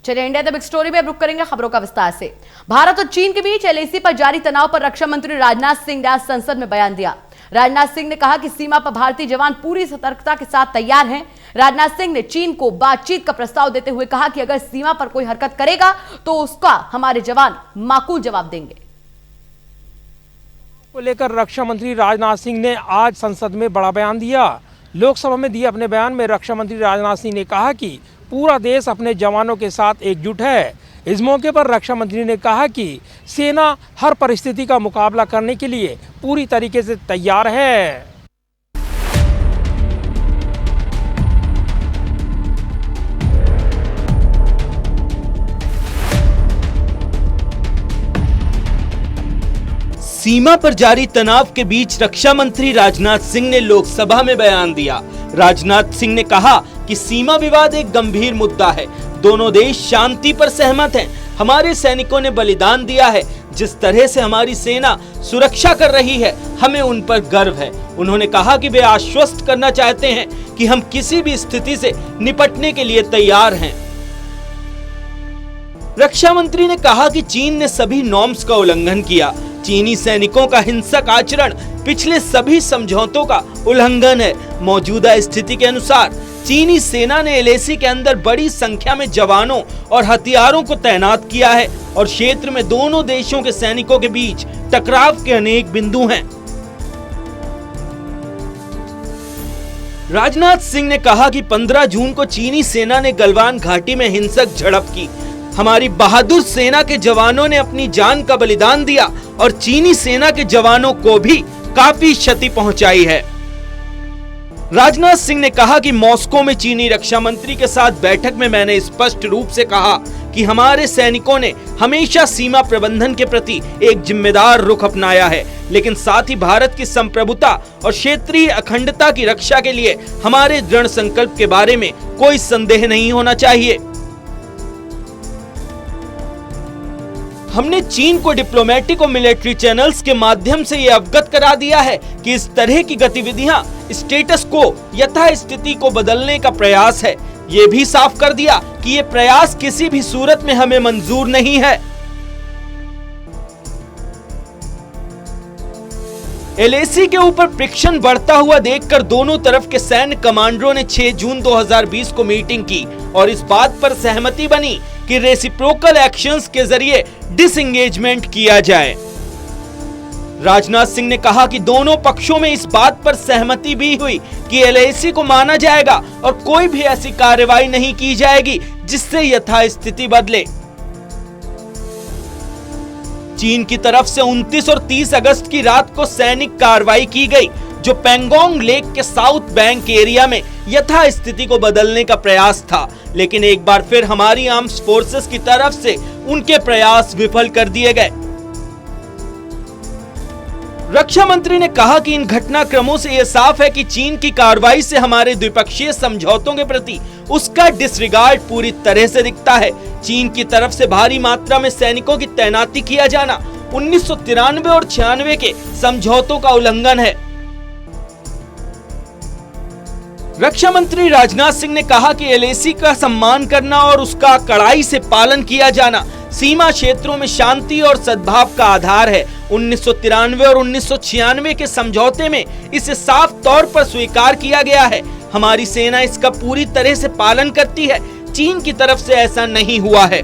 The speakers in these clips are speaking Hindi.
चलिए इंडिया द बिग स्टोरी में अब रुक करेंगे खबरों का विस्तार से। भारत और चीन के बीच एलएसी पर जारी तनाव पर रक्षा मंत्री राजनाथ सिंह ने आज संसद में बयान दिया। राजनाथ सिंह ने कहा कि सीमा पर भारतीय जवान पूरी सतर्कता के साथ तैयार हैं। राजनाथ सिंह ने चीन को बातचीत का प्रस्ताव देते हुए कहा कि अगर सीमा पर कोई हरकत करेगा तो उसका हमारे जवान माकूल जवाब देंगे। को लेकर रक्षा मंत्री राजनाथ सिंह ने आज संसद में बड़ा बयान दिया। लोकसभा में दिए अपने बयान में रक्षा मंत्री राजनाथ सिंह ने कहा कि पूरा देश अपने जवानों के साथ एकजुट है। इस मौके पर रक्षा मंत्री ने कहा कि सेना हर परिस्थिति का मुकाबला करने के लिए पूरी तरीके से तैयार है। सीमा पर जारी तनाव के बीच रक्षा मंत्री राजनाथ सिंह ने लोकसभा में बयान दिया। राजनाथ सिंह ने कहा कि सीमा विवाद एक गंभीर मुद्दा है। दोनों देश शांति पर सहमत हैं। हमारे सैनिकों ने बलिदान दिया है। जिस तरह से हमारी सेना सुरक्षा कर रही है, हमें उन पर गर्व है। उन्होंने कहा कि वे आश्वस्त करना चाहते हैं कि हम किसी भी स्थिति से निपटने के लिए तैयार हैं। रक्षा मंत्री ने कहा कि चीन ने सभी नॉर्म्स का उल्लंघन किया। चीनी सैनिकों का हिंसक आचरण पिछले सभी समझौतों का उल्लंघन है। मौजूदा स्थिति के अनुसार चीनी सेना ने एलएसी के अंदर बड़ी संख्या में जवानों और हथियारों को तैनात किया है और क्षेत्र में दोनों देशों के सैनिकों के बीच टकराव के अनेक बिंदु हैं। राजनाथ सिंह ने कहा कि 15 जून को चीनी सेना ने गलवान घाटी में हिंसक झड़प की। हमारी बहादुर सेना के जवानों ने अपनी जान का बलिदान दिया और चीनी सेना के जवानों को भी काफी क्षति पहुंचाई है। राजनाथ सिंह ने कहा कि मॉस्को में चीनी रक्षा मंत्री के साथ बैठक में मैंने स्पष्ट रूप से कहा कि हमारे सैनिकों ने हमेशा सीमा प्रबंधन के प्रति एक जिम्मेदार रुख अपनाया है, लेकिन साथ ही भारत की संप्रभुता और क्षेत्रीय अखंडता की रक्षा के लिए हमारे दृढ़ संकल्प के बारे में कोई संदेह नहीं होना चाहिए। हमने चीन को डिप्लोमेटिक और मिलिट्री चैनल्स के माध्यम से ये अवगत करा दिया है कि इस तरह की गतिविधियां स्टेटस को यथास्थिति को बदलने का प्रयास है। ये भी साफ कर दिया कि ये प्रयास किसी भी सूरत में हमें मंजूर नहीं है। एलएसी के ऊपर फ्रिक्शन बढ़ता हुआ देखकर दोनों तरफ के सैन्य कमांडरों ने 6 जून 2020 को मीटिंग की और इस बात पर सहमति बनी कि रेसिप्रोकल एक्शंस के जरिए डिसएंगेजमेंट किया जाए। राजनाथ सिंह ने कहा कि दोनों पक्षों में इस बात पर सहमति भी हुई कि एलएसी को माना जाएगा और कोई भी ऐसी कार्रवाई नहीं की जाएगी जिससे यथास्थिति बदले। चीन की तरफ से 29 और 30 अगस्त की रात को सैनिक कार्रवाई की गई जो पेंगोंग लेक के साउथ बैंक एरिया में यथास्थिति को बदलने का प्रयास था, लेकिन एक बार फिर हमारी आर्म्स फोर्सेस की तरफ से उनके प्रयास विफल कर दिए गए। रक्षा मंत्री ने कहा कि इन घटनाक्रमों से यह साफ है कि चीन की कार्रवाई से हमारे द्विपक्षीय समझौतों के प्रति उसका डिसरिगार्ड पूरी तरह से दिखता है। चीन की तरफ से भारी मात्रा में सैनिकों की तैनाती किया जाना 1993 और 96 के समझौतों का उल्लंघन है। रक्षा मंत्री राजनाथ सिंह ने कहा कि एलएसी का सम्मान करना और उसका कड़ाई से पालन किया जाना सीमा क्षेत्रों में शांति और सद्भाव का आधार है। 1993 और 1996 के समझौते में इसे साफ तौर पर स्वीकार किया गया है। हमारी सेना इसका पूरी तरह से पालन करती है। चीन की तरफ से ऐसा नहीं हुआ है।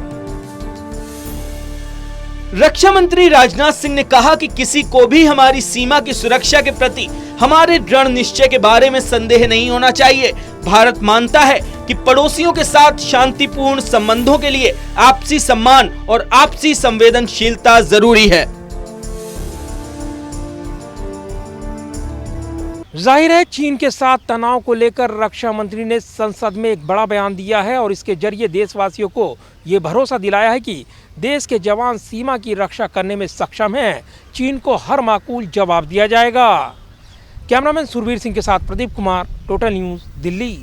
रक्षा मंत्री राजनाथ सिंह ने कहा कि किसी को भी हमारी सीमा की सुरक्षा के प्रति हमारे दृढ़ निश्चय के बारे में संदेह नहीं होना चाहिए। भारत मानता है कि पड़ोसियों के साथ शांतिपूर्ण संबंधों के लिए आपसी सम्मान और आपसी संवेदनशीलता जरूरी है। जाहिर है चीन के साथ तनाव को लेकर रक्षा मंत्री ने संसद में एक बड़ा बयान दिया है और इसके जरिए देशवासियों को ये भरोसा दिलाया है कि देश के जवान सीमा की रक्षा करने में सक्षम हैं। चीन को हर माकूल जवाब दिया जाएगा। कैमरामैन सुरवीर सिंह के साथ प्रदीप कुमार, टोटल न्यूज़, दिल्ली।